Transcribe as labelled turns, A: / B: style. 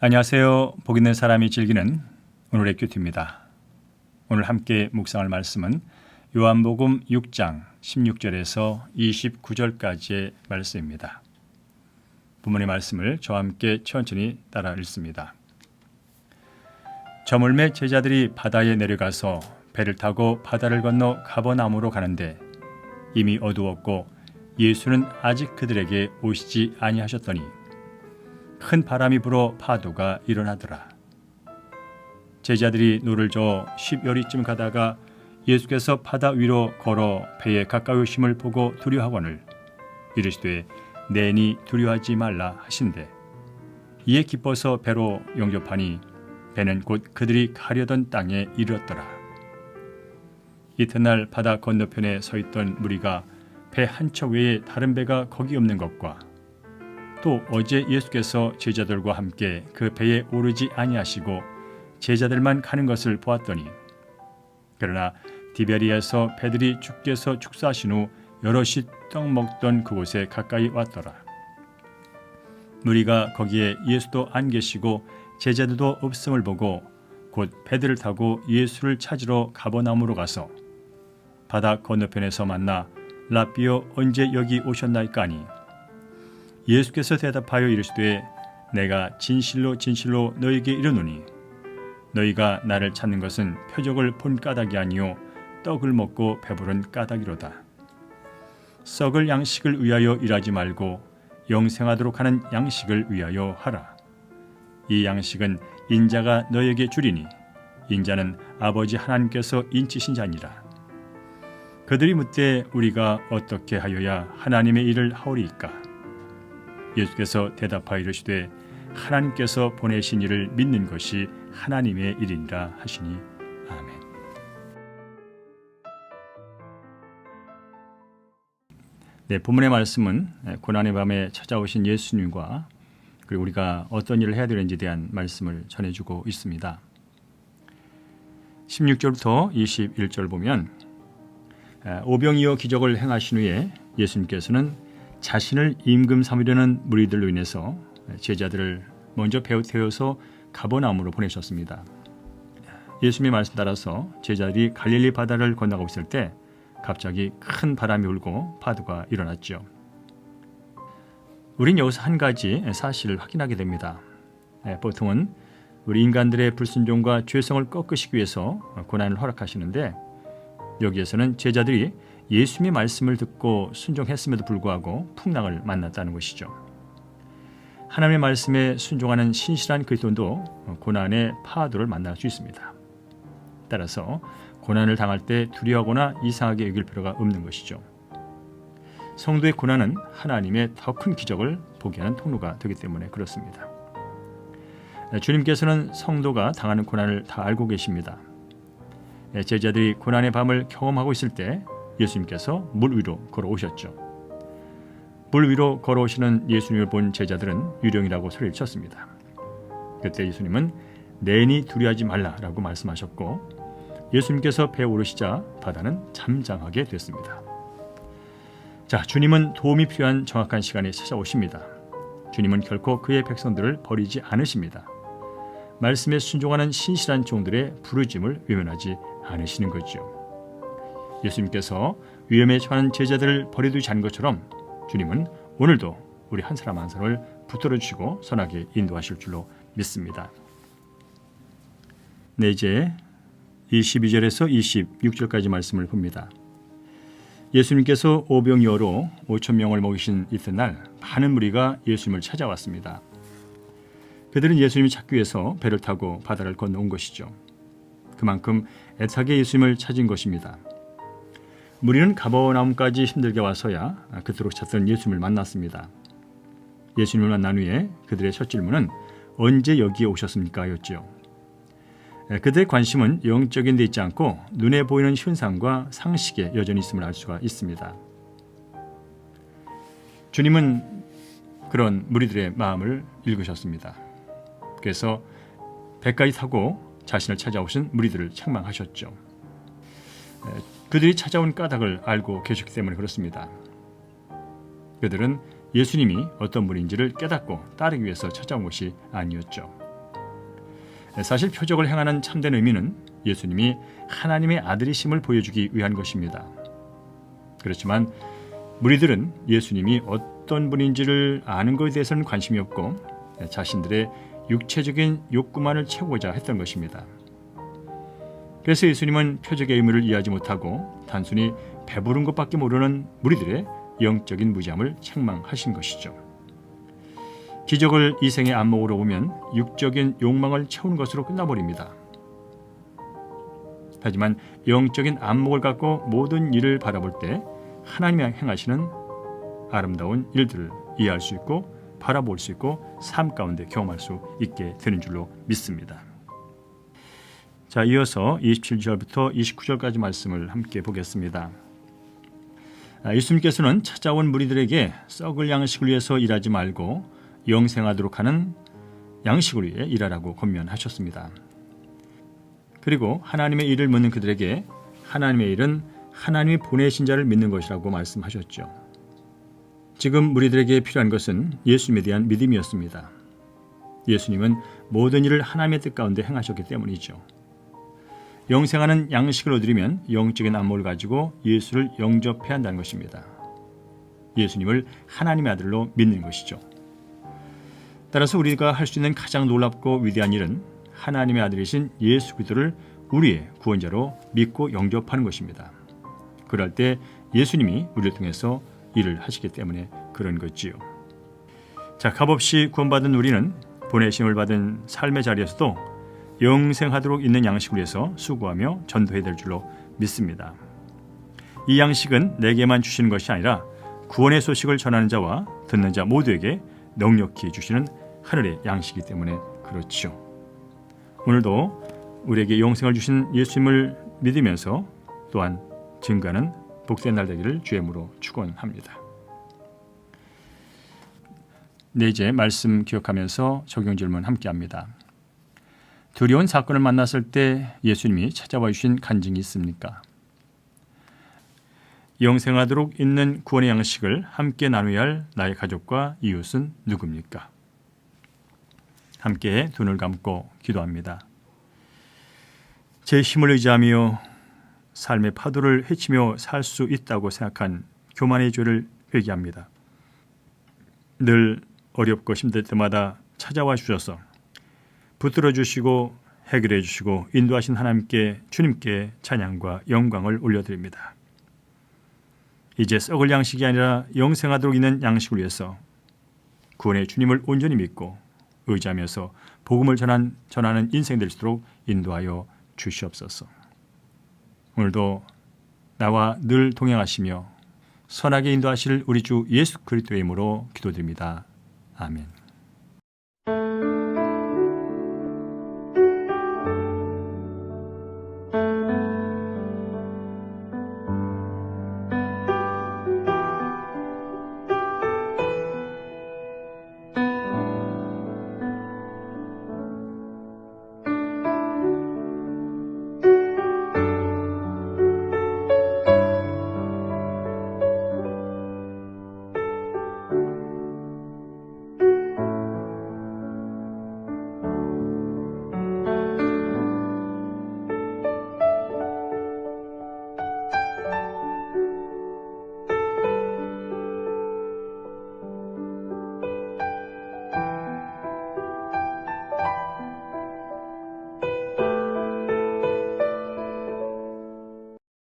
A: 안녕하세요. 복 있는 사람이 즐기는 오늘의 큐티입니다. 오늘 함께 묵상할 말씀은 요한복음 6장 16절에서 29절까지의 말씀입니다. 부모님 말씀을 저와 함께 천천히 따라 읽습니다. 저물매 제자들이 바다에 내려가서 배를 타고 바다를 건너 가버나움으로 가는데 이미 어두웠고 예수는 아직 그들에게 오시지 아니하셨더니 큰 바람이 불어 파도가 일어나더라. 제자들이 노를 저어 10여리쯤 가다가 예수께서 바다 위로 걸어 배에 가까이 오심을 보고 두려워하거늘 이르시되 내니 두려워하지 말라 하신대 이에 기뻐서 배로 영접하니 배는 곧 그들이 가려던 땅에 이르렀더라. 이튿날 바다 건너편에 서 있던 무리가 배 한 척 외에 다른 배가 거기 없는 것과 또 어제 예수께서 제자들과 함께 그 배에 오르지 아니하시고 제자들만 가는 것을 보았더니 그러나 디베리아에서 배들이 주께서 축사하신 후 여럿이 떡 먹던 그곳에 가까이 왔더라. 무리가 거기에 예수도 안 계시고 제자들도 없음을 보고 곧 배들을 타고 예수를 찾으러 가버나움으로 가서 바다 건너편에서 만나 라삐여 언제 여기 오셨나이까 하니 예수께서 대답하여 이르시되 내가 진실로 진실로 너희에게 이르노니 너희가 나를 찾는 것은 표적을 본 까닭이 아니요 떡을 먹고 배부른 까닭이로다. 썩을 양식을 위하여 일하지 말고 영생하도록 하는 양식을 위하여 하라. 이 양식은 인자가 너희에게 주리니 인자는 아버지 하나님께서 인치신 자니라. 그들이 묻되 우리가 어떻게 하여야 하나님의 일을 하오리이까? 예수께서 대답하여 이르시되 하나님께서 보내신 이를 믿는 것이 하나님의 일이니라 하시니 아멘. 네, 본문의 말씀은 고난의 밤에 찾아오신 예수님과 그리고 우리가 어떤 일을 해야 되는지에 대한 말씀을 전해주고 있습니다. 16절부터 21절 보면 오병이어 기적을 행하신 후에 예수님께서는 자신을 임금 삼으려는 무리들로 인해서 제자들을 먼저 배에 태워서 가버나움으로 보내셨습니다. 예수님의 말씀 따라서 제자들이 갈릴리 바다를 건너가고 있을 때 갑자기 큰 바람이 불고 파도가 일어났죠. 우린 여기서 한 가지 사실을 확인하게 됩니다. 보통은 우리 인간들의 불순종과 죄성을 꺾으시기 위해서 고난을 허락하시는데 여기에서는 제자들이 예수님의 말씀을 듣고 순종했음에도 불구하고 풍랑을 만났다는 것이죠. 하나님의 말씀에 순종하는 신실한 그리스도인도 고난의 파도를 만날 수 있습니다. 따라서 고난을 당할 때 두려워하거나 이상하게 여길 필요가 없는 것이죠. 성도의 고난은 하나님의 더 큰 기적을 보게 하는 통로가 되기 때문에 그렇습니다. 주님께서는 성도가 당하는 고난을 다 알고 계십니다. 제자들이 고난의 밤을 경험하고 있을 때 예수님께서 물 위로 걸어오셨죠. 물 위로 걸어오시는 예수님을 본 제자들은 유령이라고 소리를 쳤습니다. 그때 예수님은 내니 두려워하지 말라라고 말씀하셨고 예수님께서 배에 오르시자 바다는 잠잠하게 됐습니다. 자, 주님은 도움이 필요한 정확한 시간에 찾아오십니다. 주님은 결코 그의 백성들을 버리지 않으십니다. 말씀에 순종하는 신실한 종들의 부르짐을 외면하지 않으시는 거죠. 예수님께서 위험에 처한 제자들을 버려두지 않은 것처럼 주님은 오늘도 우리 한 사람 한 사람을 붙들어 주시고 선하게 인도하실 줄로 믿습니다. 네, 이제 22절에서 26절까지 말씀을 봅니다. 예수님께서 오병이어로 5천 명을 먹이신 이튿날 많은 무리가 예수님을 찾아왔습니다. 그들은 예수님을 찾기 위해서 배를 타고 바다를 건너온 것이죠. 그만큼 애타게 예수님을 찾은 것입니다. 무리는 가버나움까지 힘들게 와서야 그토록 찾던 예수님을 만났습니다. 예수님을 만난 후에 그들의 첫 질문은 언제 여기에 오셨습니까? 였죠. 그들의 관심은 영적인 데 있지 않고 눈에 보이는 현상과 상식에 여전히 있음을 알 수가 있습니다. 주님은 그런 무리들의 마음을 읽으셨습니다. 그래서 배까지 타고 자신을 찾아오신 무리들을 책망하셨죠. 그들이 찾아온 까닭을 알고 계셨기 때문에 그렇습니다. 그들은 예수님이 어떤 분인지를 깨닫고 따르기 위해서 찾아온 것이 아니었죠. 사실 표적을 행하는 참된 의미는 예수님이 하나님의 아들이심을 보여주기 위한 것입니다. 그렇지만 무리들은 예수님이 어떤 분인지를 아는 것에 대해서는 관심이 없고 자신들의 육체적인 욕구만을 채우고자 했던 것입니다. 그래서 예수님은 표적의 의미를 이해하지 못하고 단순히 배부른 것밖에 모르는 무리들의 영적인 무지함을 책망하신 것이죠. 기적을 이 생의 안목으로 보면 육적인 욕망을 채우는 것으로 끝나버립니다. 하지만 영적인 안목을 갖고 모든 일을 바라볼 때 하나님이 행하시는 아름다운 일들을 이해할 수 있고 바라볼 수 있고 삶 가운데 경험할 수 있게 되는 줄로 믿습니다. 자, 이어서 27절부터 29절까지 말씀을 함께 보겠습니다. 예수님께서는 찾아온 무리들에게 썩을 양식을 위해서 일하지 말고 영생하도록 하는 양식을 위해 일하라고 권면하셨습니다. 그리고 하나님의 일을 묻는 그들에게 하나님의 일은 하나님이 보내신 자를 믿는 것이라고 말씀하셨죠. 지금 무리들에게 필요한 것은 예수님에 대한 믿음이었습니다. 예수님은 모든 일을 하나님의 뜻 가운데 행하셨기 때문이죠. 영생하는 양식을 얻으려면 영적인 안목을 가지고 예수를 영접해야 한다는 것입니다. 예수님을 하나님의 아들로 믿는 것이죠. 따라서 우리가 할 수 있는 가장 놀랍고 위대한 일은 하나님의 아들이신 예수 그리스도를 우리의 구원자로 믿고 영접하는 것입니다. 그럴 때 예수님이 우리를 통해서 일을 하시기 때문에 그런 거지요. 자, 값없이 구원받은 우리는 보내심을 받은 삶의 자리에서도 영생하도록 있는 양식을 위해서 수고하며 전도해야 될 줄로 믿습니다. 이 양식은 내게만 주시는 것이 아니라 구원의 소식을 전하는 자와 듣는 자 모두에게 넉넉히 주시는 하늘의 양식이기 때문에 그렇죠. 오늘도 우리에게 영생을 주신 예수님을 믿으면서 또한 증거하는 복된 날 되기를 주의 이름으로 축원합니다. 네, 이제 말씀 기억하면서 적용 질문 함께합니다. 두려운 사건을 만났을 때 예수님이 찾아와 주신 간증이 있습니까? 영생하도록 있는 구원의 양식을 함께 나누어야 할 나의 가족과 이웃은 누굽니까? 함께 두 눈을 감고 기도합니다. 제 힘을 의지하며 삶의 파도를 헤치며 살 수 있다고 생각한 교만의 죄를 회개합니다. 늘 어렵고 힘들 때마다 찾아와 주셔서 붙들어 주시고 해결해 주시고 인도하신 하나님께 주님께 찬양과 영광을 올려드립니다. 이제 썩을 양식이 아니라 영생하도록 있는 양식을 위해서 구원의 주님을 온전히 믿고 의지하면서 복음을 전하는 인생 될 수 있도록 인도하여 주시옵소서. 오늘도 나와 늘 동행하시며 선하게 인도하실 우리 주 예수 그리스도의 이름으로 기도드립니다. 아멘.